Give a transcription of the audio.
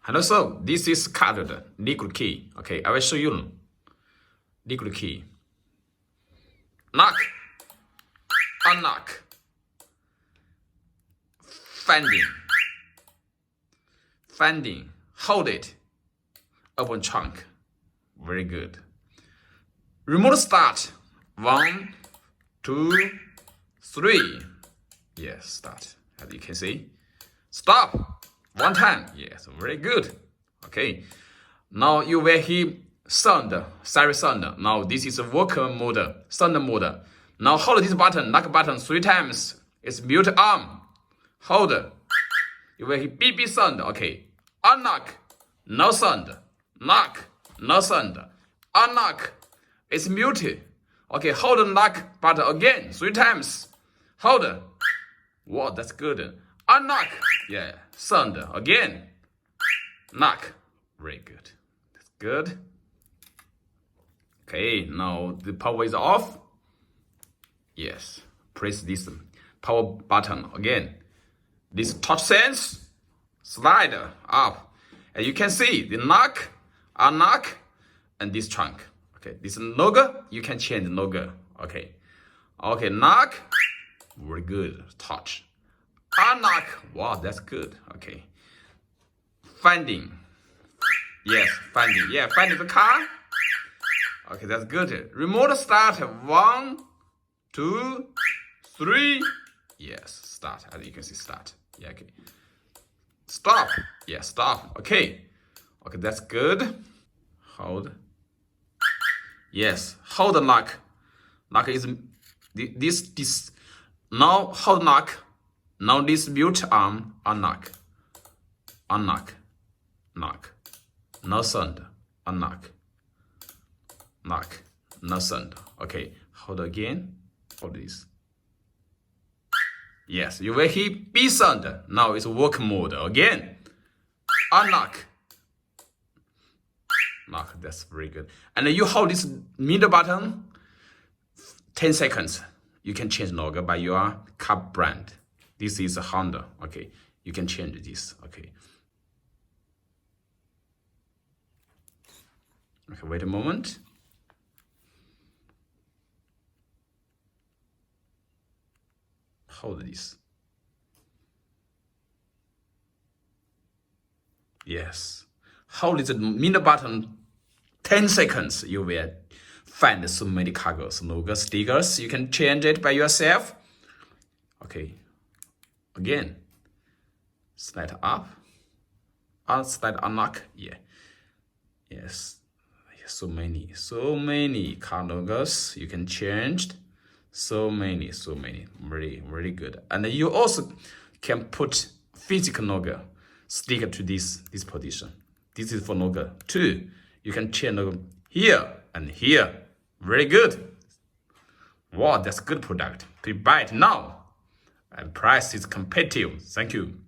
And also, this is colored liquid key. Okay, I will show you liquid key. Knock, unlock, finding, hold it, open trunk. Very good. Remote start. 1, 2, 3. Yes, start. As you can see. Stop. 1 time. Yes, very good. Okay. Now you will hear sound, siren sound. Now this is a work mode, sound mode. Now hold this button, lock button 3 times. It's mute arm. Hold. You will hear beep beep sound. Okay. Unlock. No sound. Lock. No sound. Unlock. It's muted. Okay, hold the lock button again 3 times. Hold. Wow, that's good. Unlock. Yeah, sound again. Knock. Very good. That's good. Okay, now the power is off. Yes, press this power button again. This touch sense, slide up. And you can see the knock, unlock, and this trunk. Okay, this logo, you can change the logo. Okay, knock, very good, touch. Unlock, wow, that's good. Okay, finding, yes, finding the car. Okay, that's good. Remote start, 1, 2, 3. Yes, start. As you can see, start. Yeah, okay. Stop. Yeah, stop. Okay, that's good. Hold. Yes, hold the lock. Lock is this. Now hold lock. Now this mute arm unlock. Knock. No sound. Unlock. Knock. No sound. Okay, hold again. Hold this. Yes, you will hear B sound. Now it's work mode again. Unlock. Lock, that's very good. And then you hold this middle button 10 seconds. You can change logo by your car brand. This is a Honda. Okay, you can change this. Okay, wait a moment. Hold this. Yes. Hold this middle button 10 seconds. You will find so many cargos, logo, stickers. You can change it by yourself. Okay. Again. Slide up. Slide unlock. Yeah. Yes. So many car logos you can change. So many. Very, very good. And you also can put physical logo sticker to this position. This is for logo 2. You can change logo here and here. Very good. Wow, that's good product. Please buy it now. And price is competitive. Thank you.